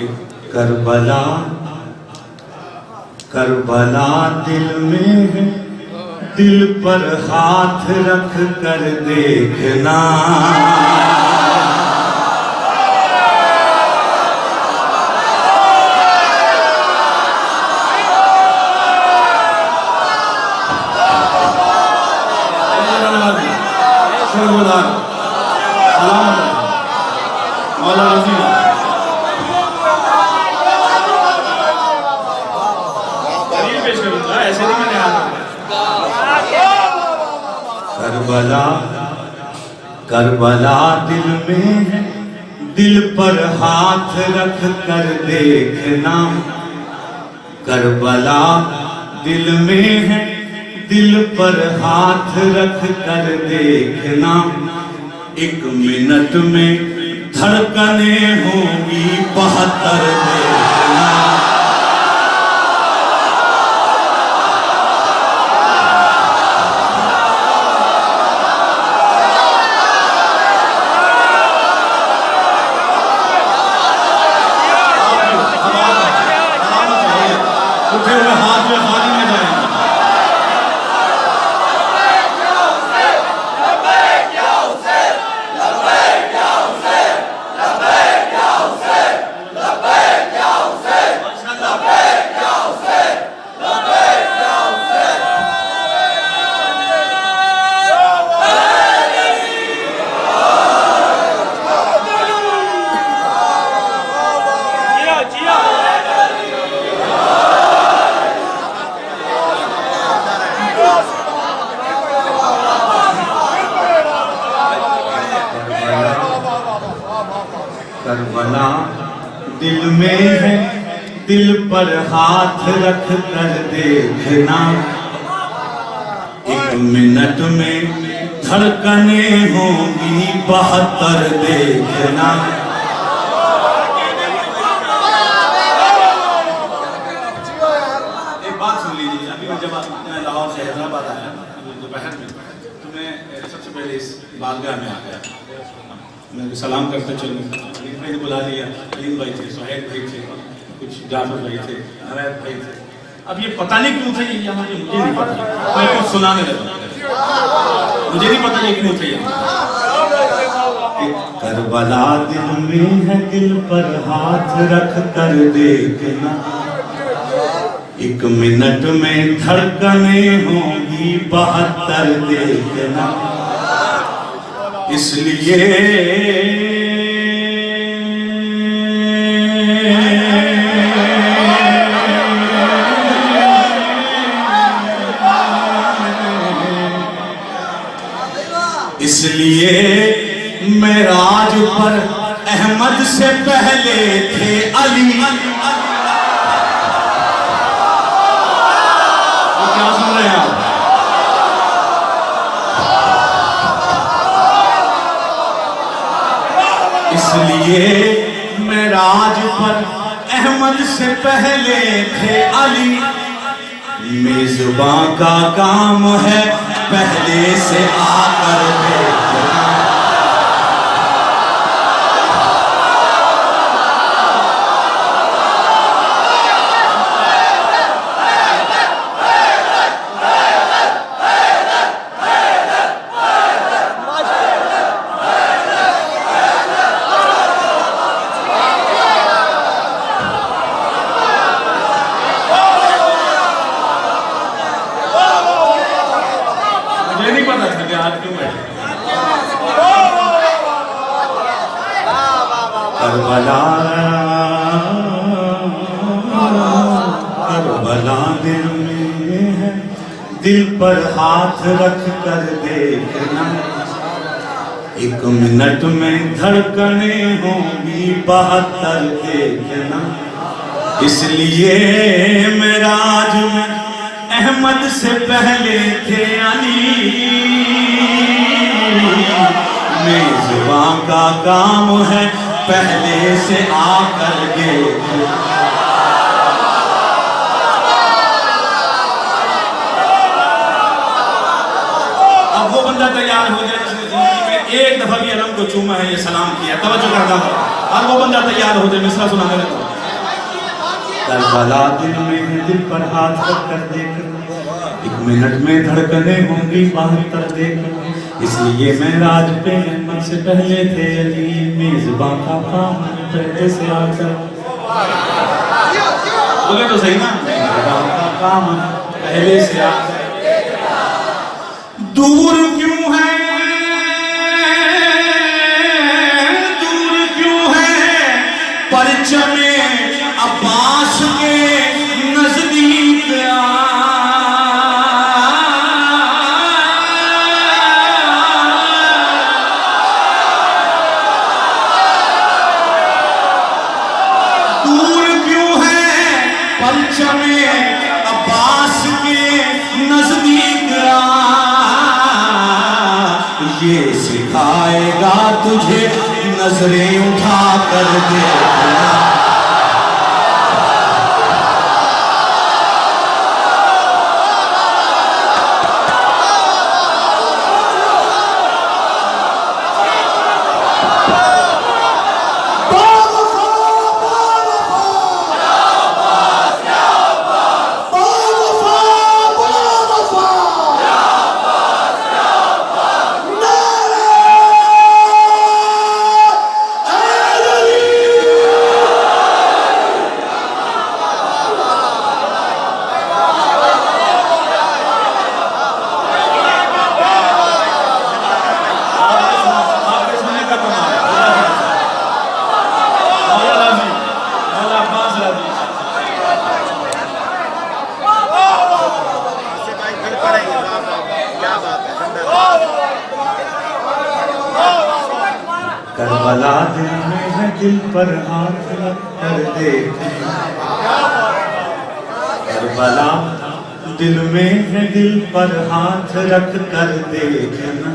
कि Karbala Karbala दिल में है, दिल पर हाथ रख कर देखना। करबला करबला दिल में है, दिल पर हाथ रख कर देखना। करबला दिल में है, दिल पर हाथ रख कर देखना। 1 मिनट में धड़कने होंगी 72 देखना। उठे हुए हाथ में खाली में जाएंगे। करबला दिल में है, दिल पर हाथ रख कर देखना। 1 मिनट में धड़कने होंगी 72 देखना। एक बात सुन लीजिए, अभी जब मैं लाहौर से हैदराबाद आया दोपहर में, तो मैं सबसे पहले इस बारगाह में आ गया। मैं सलाम करते चलूँ, अलीम भाई ने बुला लिया। अलीम भाई थे, सुहैल भाई थे, कुछ जाफर भाई थे, अवैध भाई थे। अब ये पता नहीं क्यों थे यहाँ, मुझे नहीं पता। मैं कुछ सुनाने लगा, मुझे नहीं पता ये क्यों थे यहाँ। करबला दिल में है, दिल पर हाथ रख कर देखना। 1 मिनट में धड़कने होंगी 72 देखना। इसलिए मेराज पर अहमद से पहले थे अली। क्या सुन रहे हैं आप? इसलिए मेराज पर अहमद से पहले थे अली। मेज़बां का काम है पहले से आकर देखना। नहीं पता था कि आज क्यों बैठे। करबला करबला दिल में है, दिल पर हाथ रख कर देखना। 1 मिनट में धड़कने होंगी 72 देखना। इसलिए मेराज में अहमद से पहले थे अली। मेज़बां का काम है पहले से आकर देखना। अब वो बंदा तैयार हो जाए जिसने जिंदगी में एक दफा भी अलम को चूमा है, ये सलाम किया, तवज्जो करना हो, और वो बंदा तैयार हो जाए। मिसरा सुनाने लगा। करबला दिल में है, दिल पर हाथ रख कर देख, 1 मिनट में धड़कने होंगी 72 देख। इसलिए मैं राज पे मन से पहले थे अली, मेजबां का काम पहले से आकर। बोले तो सही ना, मेजबां का काम पहले से आकर। दूर क्यों है, दूर क्यों है परचमे अब्बास के नजदीक आ। दूर क्यों है परचमे अब्बास के नजदीक आ। ये सिखाएगा तुझे नजरें उठा कर देखना। करबला दिल में है, दिल पर हाथ रख कर देखना। करबला दिल में है, दिल पर हाथ रख कर देखना।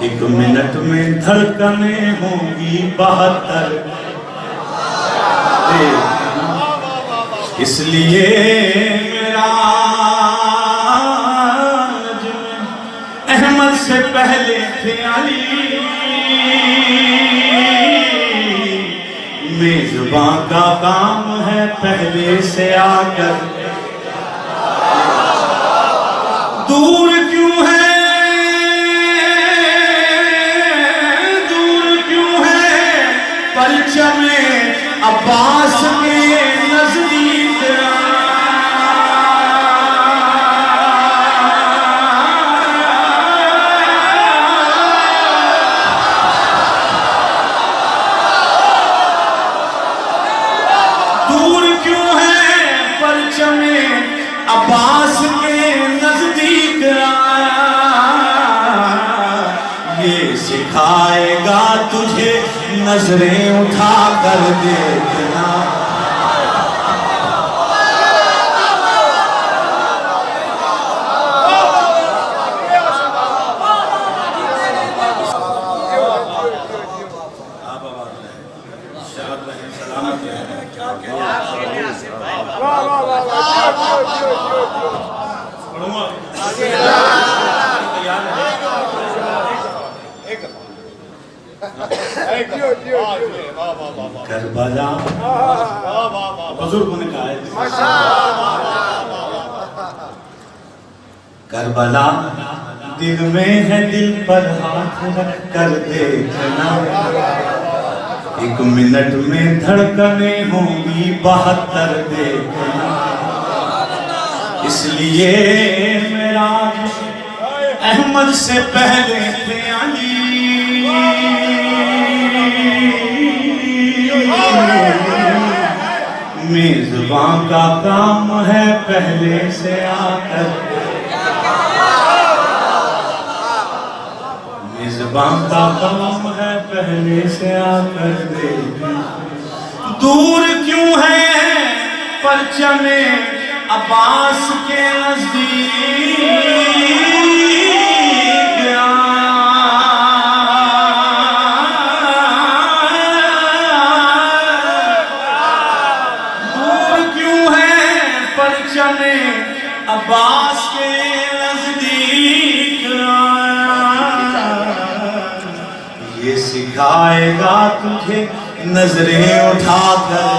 1 मिनट में धड़कने होंगी 72 देखना। इसलिए मेरा अहमद से पहले थे अली, मेजबां का काम है पहले से आकर। दूर क्यों है, दूर क्यों है परचमे अब्बास के नजदीक आ। अब्बास के नजदीक आया। ये सिखाएगा तुझे नजरें उठा कर देखना। करबला बुजुर्गों ने कहा है, करबला दिल में है, दिल पर हाथ रख कर देखना। 1 मिनट में धड़कने होंगी 72 देखना। इसलिए मेरा अहमद से पहले थे अली, मेजबां का काम है पहले से आकर। मेजबां का काम है पहले से आकर देखना। दूर क्यों है परचमे अब्बास के नजदीक आ। दूर क्यों है परचमे अब्बास के नजदीक आया। ये सिखाएगा तुझे नजरें उठा कर